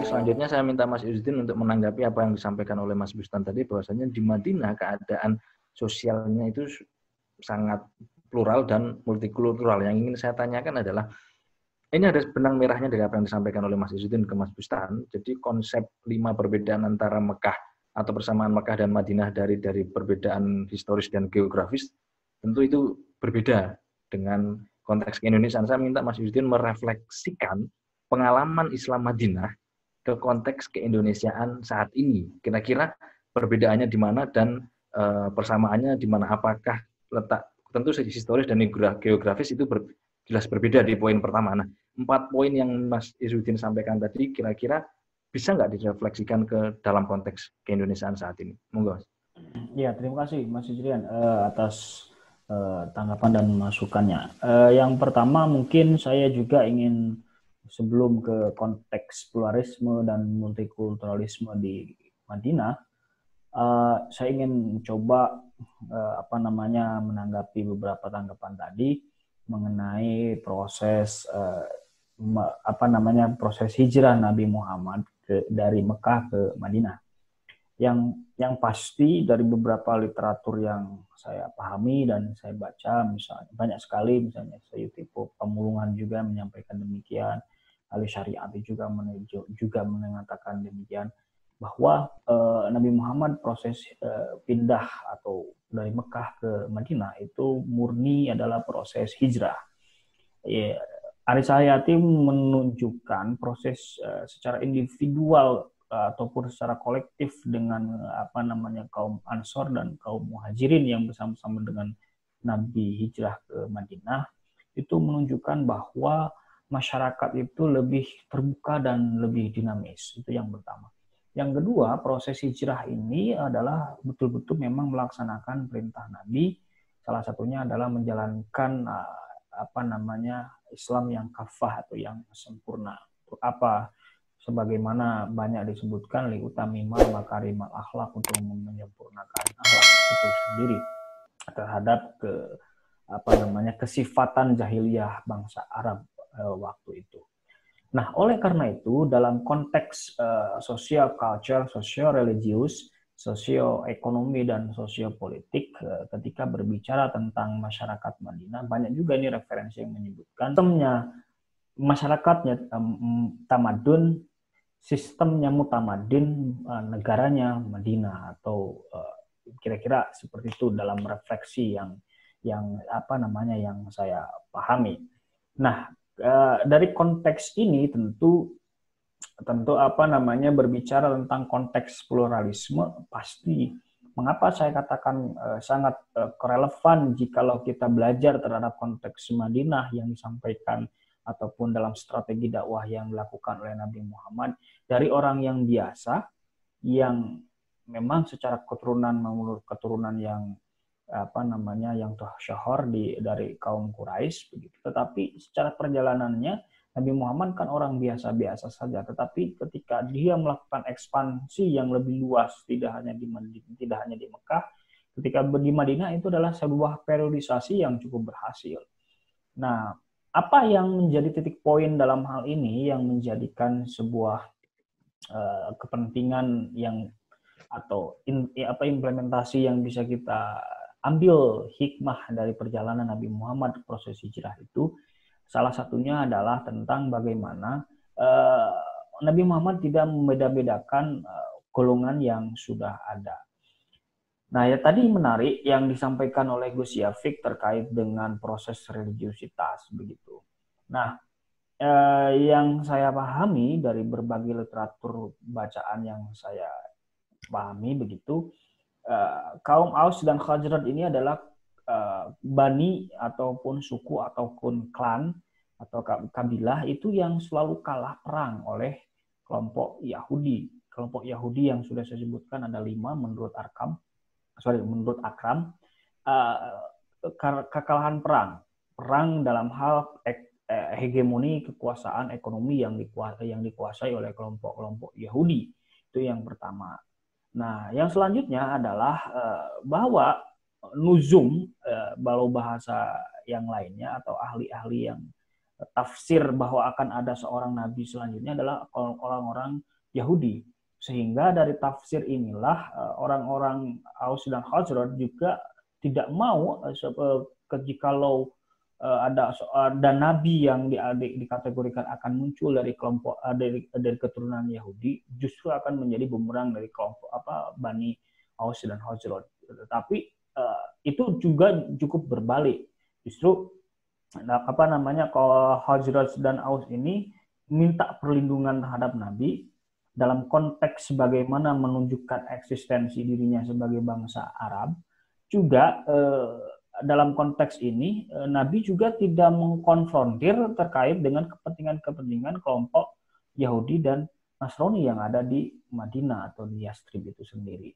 Selanjutnya saya minta Mas Izzuddin untuk menanggapi apa yang disampaikan oleh Mas Bustan tadi, bahwasanya di Madinah keadaan sosialnya itu sangat plural dan multikultural. Yang ingin saya tanyakan adalah, ini ada benang merahnya dari apa yang disampaikan oleh Mas Izzuddin ke Mas Bustan. Jadi konsep 5 perbedaan antara Mekah atau persamaan Mekah dan Madinah dari perbedaan historis dan geografis, tentu itu berbeda dengan konteks keindonesiaan. Saya minta Mas Izzuddin merefleksikan pengalaman Islam Madinah ke konteks keindonesiaan saat ini. Kira-kira perbedaannya di mana dan persamaannya di mana? Apakah letak, tentu historis dan geografis itu jelas berbeda di poin pertama. Nah, 4 poin yang Mas Izzuddin sampaikan tadi kira-kira bisa nggak direfleksikan ke dalam konteks keindonesiaan saat ini? Monggo. Ya, terima kasih Mas Ijrian atas tanggapan dan masukannya. Yang pertama mungkin saya juga ingin, sebelum ke konteks pluralisme dan multikulturalisme di Madinah, saya ingin coba menanggapi beberapa tanggapan tadi mengenai proses proses hijrah Nabi Muhammad dari Mekah ke Madinah. Yang pasti dari beberapa literatur yang saya pahami dan saya baca, misalnya banyak sekali, misalnya Sayyidippo Pamulungan juga menyampaikan demikian, Ali Syariati juga mengatakan demikian, bahwa Nabi Muhammad proses pindah atau dari Mekah ke Madinah itu murni adalah proses hijrah. Ali Syariati menunjukkan proses secara individual ataupun secara kolektif dengan kaum Ansor dan kaum Muhajirin yang bersama-sama dengan Nabi hijrah ke Madinah, itu menunjukkan bahwa masyarakat itu lebih terbuka dan lebih dinamis. Itu yang pertama. Yang kedua, proses hijrah ini adalah betul-betul memang melaksanakan perintah Nabi. Salah satunya adalah menjalankan Islam yang kafah atau yang sempurna. Apa? Sebagaimana banyak disebutkan liutamima makarimal akhlak, untuk menyempurnakan akhlak itu sendiri terhadap kesifatan jahiliyah bangsa Arab waktu itu. Nah, oleh karena itu dalam konteks social culture, social religius, sosioekonomi dan sosiopolitik, ketika berbicara tentang masyarakat Madinah, banyak juga ini referensi yang menyebutkan sistemnya masyarakatnya tamadun, sistemnya mutamadin, negaranya Madinah, atau kira-kira seperti itu dalam refleksi yang saya pahami. Nah, dari konteks ini tentu berbicara tentang konteks pluralisme, pasti mengapa saya katakan sangat relevan jikalau kita belajar terhadap konteks Madinah yang disampaikan ataupun dalam strategi dakwah yang dilakukan oleh Nabi Muhammad dari orang yang biasa, yang memang secara keturunan yang yang syahor dari kaum Quraisy begitu. Tetapi secara perjalanannya Nabi Muhammad kan orang biasa-biasa saja, tetapi ketika dia melakukan ekspansi yang lebih luas, tidak hanya di Mekah, ketika di Madinah itu adalah sebuah periodisasi yang cukup berhasil. Nah, apa yang menjadi titik poin dalam hal ini yang menjadikan sebuah kepentingan yang atau implementasi yang bisa kita ambil hikmah dari perjalanan Nabi Muhammad proses hijrah itu, salah satunya adalah tentang bagaimana Nabi Muhammad tidak membeda-bedakan golongan yang sudah ada. Nah, ya tadi menarik yang disampaikan oleh Gus Yafik terkait dengan proses religiusitas begitu. Nah, yang saya pahami dari berbagai literatur bacaan yang saya pahami begitu, kaum Aus dan Khazraj ini adalah bani ataupun suku ataupun klan atau kabilah itu yang selalu kalah perang oleh kelompok Yahudi. Kelompok Yahudi yang sudah saya sebutkan ada 5 menurut Akram. Kekalahan perang dalam hal hegemoni kekuasaan ekonomi yang dikuasai oleh kelompok-kelompok Yahudi. Itu yang pertama. Nah, yang selanjutnya adalah bahwa nuzum, kalau bahasa yang lainnya atau ahli-ahli yang tafsir bahwa akan ada seorang nabi selanjutnya adalah orang-orang Yahudi. Sehingga dari tafsir inilah orang-orang Aus dan Khazraj juga tidak mau jikalau ada nabi yang dikategorikan akan muncul dari kelompok dari keturunan Yahudi, justru akan menjadi bumerang dari kelompok Bani Aus dan Khazraj. Tetapi itu juga cukup berbalik. Justru kalau Khazraj dan Aus ini minta perlindungan terhadap Nabi dalam konteks bagaimana menunjukkan eksistensi dirinya sebagai bangsa Arab. Juga dalam konteks ini Nabi juga tidak mengkonfrontir terkait dengan kepentingan-kepentingan kelompok Yahudi dan Nasrani yang ada di Madinah atau di Yastrib itu sendiri.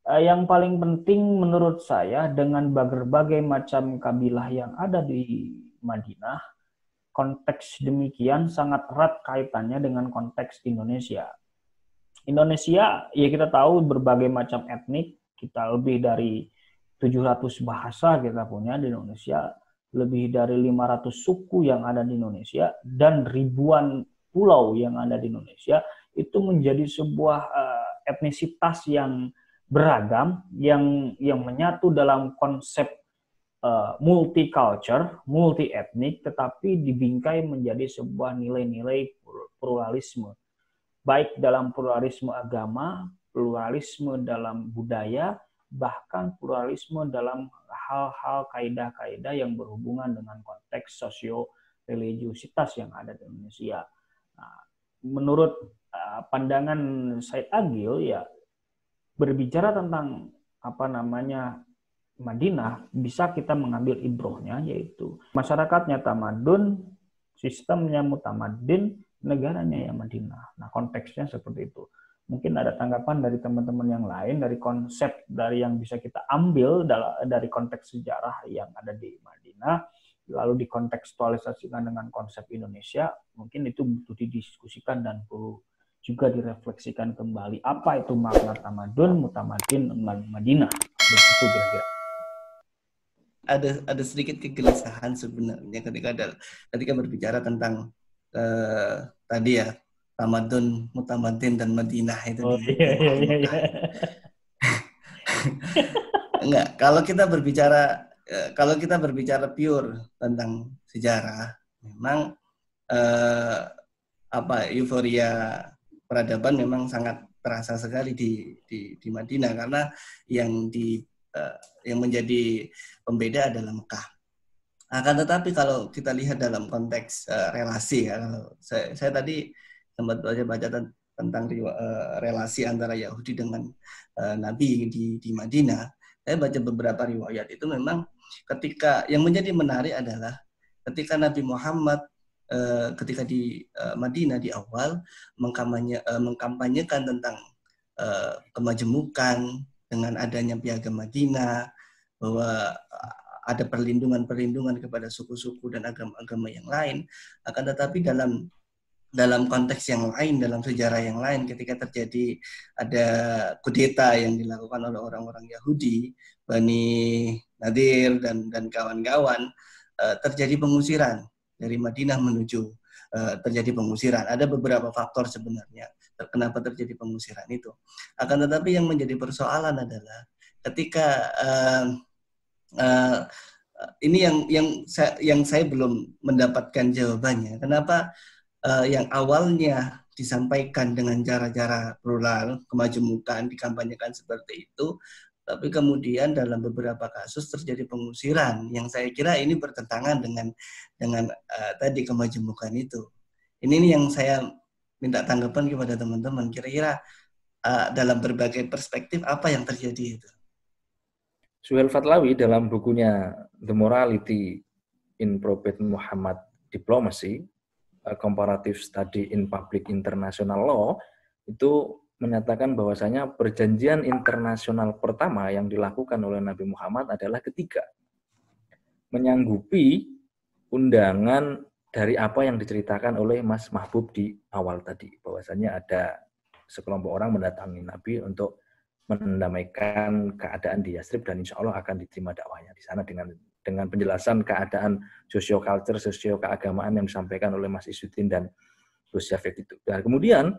Yang paling penting menurut saya, dengan berbagai macam kabilah yang ada di Madinah, konteks demikian sangat erat kaitannya dengan konteks Indonesia. Indonesia, ya kita tahu berbagai macam etnik, kita lebih dari 700 bahasa kita punya di Indonesia, lebih dari 500 suku yang ada di Indonesia, dan ribuan pulau yang ada di Indonesia. Itu menjadi sebuah etnisitas yang beragam, yang menyatu dalam konsep multicultural, multi etnik, tetapi dibingkai menjadi sebuah nilai-nilai pluralisme, baik dalam pluralisme agama, pluralisme dalam budaya, bahkan pluralisme dalam hal-hal kaidah-kaidah yang berhubungan dengan konteks sosio-religiusitas yang ada di Indonesia. Nah, menurut pandangan Said Agil, ya berbicara tentang Madinah, bisa kita mengambil ibrohnya, yaitu masyarakatnya tamadun, sistemnya mutamadin, negaranya yang Madinah. Nah, konteksnya seperti itu. Mungkin ada tanggapan dari teman-teman yang lain dari konsep dari yang bisa kita ambil dari konteks sejarah yang ada di Madinah, lalu dikontekstualisasikan dengan konsep Indonesia. Mungkin itu butuh didiskusikan dan perlu juga direfleksikan kembali. Apa itu makna tamadun, mutamadin, Madinah? Begitu kira-kira. Ada sedikit kegelisahan sebenarnya ketika berbicara tentang tadi ya, tamadun, mutamadin, dan Madinah itu. Iya. Enggak, kalau kita berbicara pure tentang sejarah, memang euforia peradaban memang sangat terasa sekali di Madinah, karena yang menjadi pembeda adalah Mekah. Akan tetapi kalau kita lihat dalam konteks relasi, ya, kalau saya tadi sempat baca tentang relasi antara Yahudi dengan Nabi di Madinah. Saya baca beberapa riwayat itu, memang ketika yang menjadi menarik adalah ketika Nabi Muhammad ketika di Madinah di awal mengkampanyekan tentang kemajemukan dengan adanya Piagam Madinah, bahwa ada perlindungan kepada suku-suku dan agama-agama yang lain. Akan tetapi dalam konteks yang lain, dalam sejarah yang lain, ketika terjadi ada kudeta yang dilakukan oleh orang-orang Yahudi, Bani Nadir dan kawan-kawan, terjadi pengusiran dari Madinah menuju terjadi pengusiran. Ada beberapa faktor sebenarnya kenapa terjadi pengusiran itu. Akan tetapi yang menjadi persoalan adalah ketika ini yang saya belum mendapatkan jawabannya. Kenapa yang awalnya disampaikan dengan cara-cara plural, kemajemukan, dikampanyekan seperti itu, tapi kemudian dalam beberapa kasus terjadi pengusiran, yang saya kira ini bertentangan dengan tadi kemajemukan itu. Ini yang saya minta tanggapan kepada teman-teman. Kira-kira dalam berbagai perspektif apa yang terjadi itu? Suhail Fatlawi dalam bukunya The Morality in Prophet Muhammad Diplomacy, A Comparative Study in Public International Law, itu menyatakan bahwasanya perjanjian internasional pertama yang dilakukan oleh Nabi Muhammad adalah ketika menyanggupi undangan dari apa yang diceritakan oleh Mas Mahbub di awal tadi, bahwasanya ada sekelompok orang mendatangi Nabi untuk mendamaikan keadaan di Yastrib dan insya Allah akan diterima dakwahnya di sana dengan penjelasan keadaan sosio-culture, sosio-keagamaan yang disampaikan oleh Mas Izzuddin dan Gus Syafik itu. Dan kemudian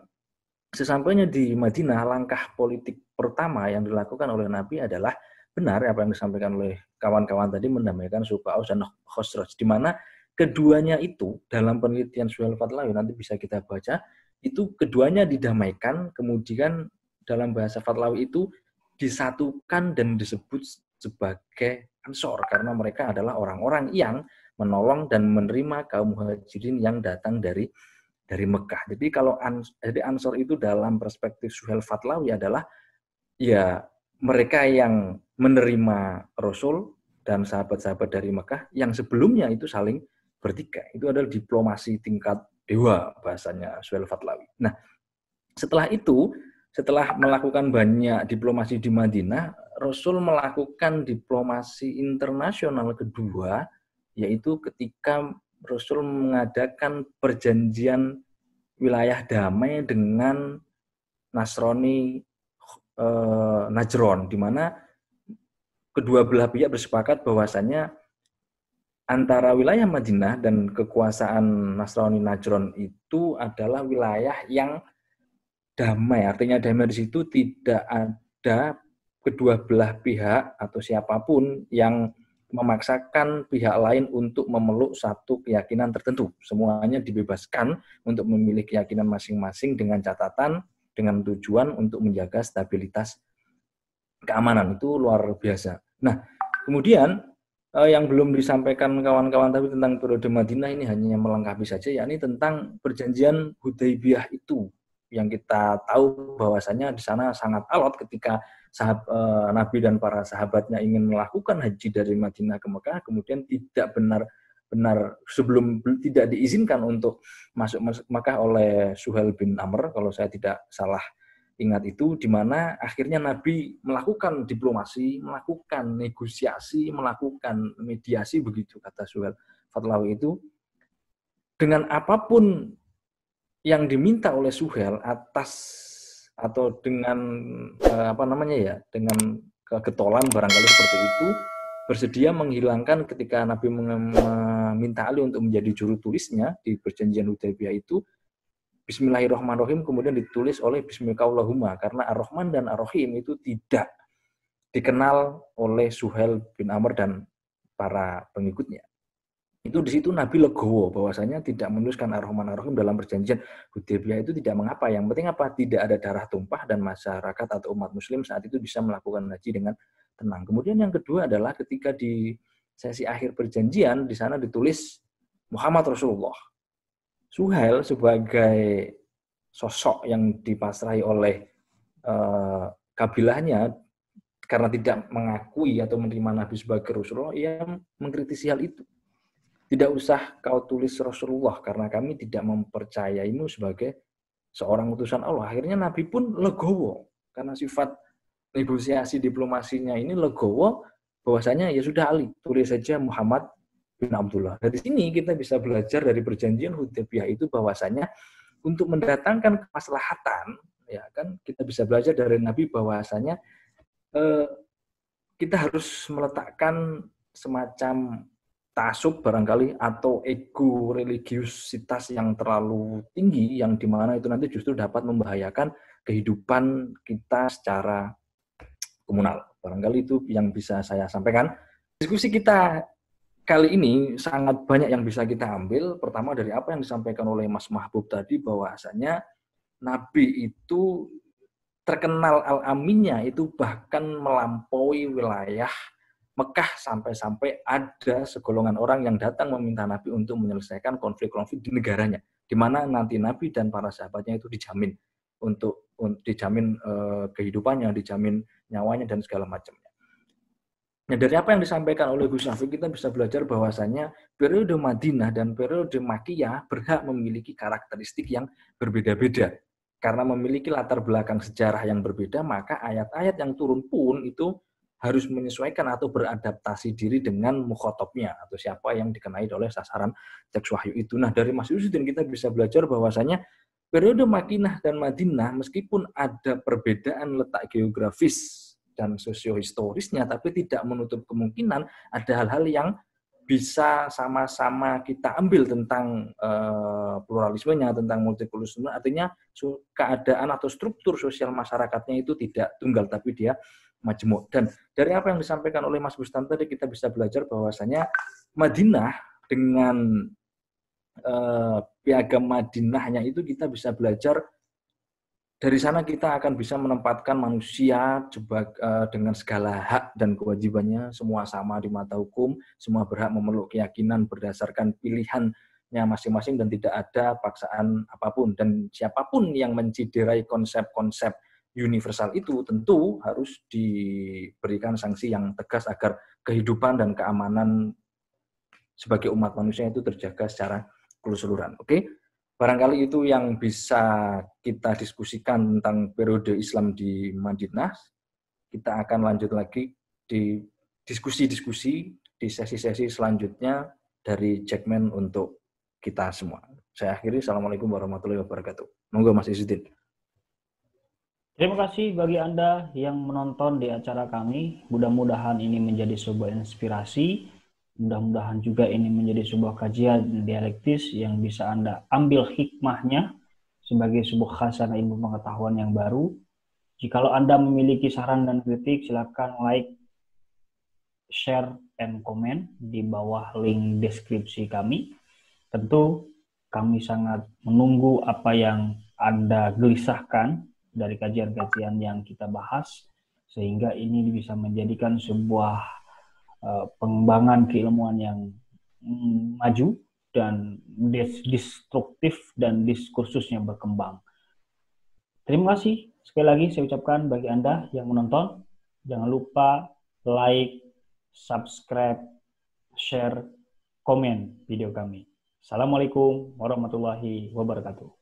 sesampainya di Madinah, langkah politik pertama yang dilakukan oleh Nabi adalah benar apa yang disampaikan oleh kawan-kawan tadi, mendamaikan suku Aus dan Khosraj, di mana keduanya itu dalam penelitian Suhail Fatlawi nanti bisa kita baca, itu keduanya didamaikan, kemudian dalam bahasa Fatlawi itu disatukan dan disebut sebagai Ansor karena mereka adalah orang-orang yang menolong dan menerima kaum Muhajirin yang datang dari Mekah. Jadi kalau Ansor itu dalam perspektif Suhail Fatlawi adalah ya mereka yang menerima Rasul dan sahabat-sahabat dari Mekah yang sebelumnya itu saling bertikai. Itu adalah diplomasi tingkat dewa bahasanya Suhail Fatlawi. Nah, setelah itu, setelah melakukan banyak diplomasi di Madinah, Rasul melakukan diplomasi internasional kedua, yaitu ketika Rasul mengadakan perjanjian wilayah damai dengan Nasrani Najron, di mana kedua belah pihak bersepakat bahwasannya antara wilayah Madinah dan kekuasaan Nasrani Najron itu adalah wilayah yang damai. Artinya damai di situ tidak ada kedua belah pihak atau siapapun yang memaksakan pihak lain untuk memeluk satu keyakinan tertentu. Semuanya dibebaskan untuk memilih keyakinan masing-masing dengan catatan, dengan tujuan untuk menjaga stabilitas keamanan. Itu luar biasa. Nah, kemudian yang belum disampaikan kawan-kawan tapi tentang periode Madinah ini hanya melengkapi saja, yakni tentang perjanjian Hudaybiyah itu, yang kita tahu bahwasanya di sana sangat alot ketika Nabi dan para sahabatnya ingin melakukan haji dari Madinah ke Mekah, kemudian tidak benar sebelum tidak diizinkan untuk masuk Mekah oleh Suhail bin Amr, kalau saya tidak salah ingat itu, di mana akhirnya Nabi melakukan diplomasi, melakukan negosiasi, melakukan mediasi, begitu kata Suhail Fatlawi itu, dengan apapun yang diminta oleh Suhail atas atau dengan dengan kegetolan barangkali seperti itu, bersedia menghilangkan ketika Nabi meminta Ali untuk menjadi juru tulisnya di perjanjian Hudaybiyah itu, Bismillahirrahmanirrahim kemudian ditulis oleh Bismillahirrahmanirrahim, karena Ar-Rahman dan Ar-Rahim itu tidak dikenal oleh Suhail bin Amr dan para pengikutnya. Itu di situ Nabi legowo bahwasanya tidak menuliskan Ar-Rahman Ar-Rahim dalam perjanjian Hudaybiyah itu tidak mengapa. Yang penting apa? Tidak ada darah tumpah dan masyarakat atau umat muslim saat itu bisa melakukan haji dengan tenang. Kemudian yang kedua adalah ketika di sesi akhir perjanjian di sana ditulis Muhammad Rasulullah. Suhail sebagai sosok yang dipasrahi oleh kabilahnya karena tidak mengakui atau menerima Nabi sebagai Rasulullah, ia mengkritisi hal itu. Tidak usah kau tulis Rasulullah karena kami tidak mempercayaimu sebagai seorang utusan Allah. Akhirnya Nabi pun legowo karena sifat negosiasi diplomasinya ini legowo bahwasanya ya sudah Ali, tulis saja Muhammad bin Abdullah. Dari sini kita bisa belajar dari perjanjian Hudaybiyah itu bahwasanya untuk mendatangkan kemaslahatan, ya kan, kita bisa belajar dari Nabi bahwasanya kita harus meletakkan semacam ta'assub barangkali atau ego religiusitas yang terlalu tinggi, yang dimana itu nanti justru dapat membahayakan kehidupan kita secara komunal. Barangkali itu yang bisa saya sampaikan. Diskusi kita kali ini sangat banyak yang bisa kita ambil. Pertama dari apa yang disampaikan oleh Mas Mahbub tadi, bahwasanya Nabi itu terkenal al-aminnya itu bahkan melampaui wilayah Mekah, sampai-sampai ada segolongan orang yang datang meminta Nabi untuk menyelesaikan konflik-konflik di negaranya, di mana nanti Nabi dan para sahabatnya itu dijamin untuk dijamin kehidupannya, dijamin nyawanya dan segala macamnya. Nah, dari apa yang disampaikan oleh Gus Syafik kita bisa belajar bahwasanya periode Madinah dan periode Makkiyah berhak memiliki karakteristik yang berbeda-beda. Karena memiliki latar belakang sejarah yang berbeda, maka ayat-ayat yang turun pun itu harus menyesuaikan atau beradaptasi diri dengan mukhotobnya atau siapa yang dikenai oleh sasaran teks wahyu itu. Nah, dari Mas Izzuddin kita bisa belajar bahwasanya periode Makkah dan Madinah meskipun ada perbedaan letak geografis dan sosiohistorisnya, tapi tidak menutup kemungkinan ada hal-hal yang bisa sama-sama kita ambil tentang pluralismenya, tentang multikulturalisme. Artinya keadaan atau struktur sosial masyarakatnya itu tidak tunggal, tapi dia majemuk. Dan dari apa yang disampaikan oleh Mas Bustan tadi, kita bisa belajar bahwasanya Madinah dengan piagam Madinahnya itu kita bisa belajar. Dari sana kita akan bisa menempatkan manusia dengan segala hak dan kewajibannya, semua sama di mata hukum, semua berhak memeluk keyakinan berdasarkan pilihannya masing-masing dan tidak ada paksaan apapun. Dan siapapun yang menciderai konsep-konsep universal itu tentu harus diberikan sanksi yang tegas agar kehidupan dan keamanan sebagai umat manusia itu terjaga secara keseluruhan. Oke? Barangkali itu yang bisa kita diskusikan tentang periode Islam di Madinah. Kita akan lanjut lagi di diskusi-diskusi di sesi-sesi selanjutnya dari Jackman untuk kita semua. Saya akhiri. Assalamualaikum warahmatullahi wabarakatuh. Monggo Mas Izzuddin. Terima kasih bagi Anda yang menonton di acara kami. Mudah-mudahan ini menjadi sebuah inspirasi. Mudah-mudahan juga ini menjadi sebuah kajian dialektis yang bisa Anda ambil hikmahnya sebagai sebuah khasanah ilmu pengetahuan yang baru. Jikalau Anda memiliki saran dan kritik, silakan like, share, and comment di bawah link deskripsi kami. Tentu kami sangat menunggu apa yang Anda gelisahkan dari kajian-kajian yang kita bahas, sehingga ini bisa menjadikan sebuah pengembangan keilmuan yang maju dan destruktif dan diskursusnya berkembang. Terima kasih sekali lagi saya ucapkan bagi Anda yang menonton. Jangan lupa like, subscribe, share, komen video kami. Assalamualaikum warahmatullahi wabarakatuh.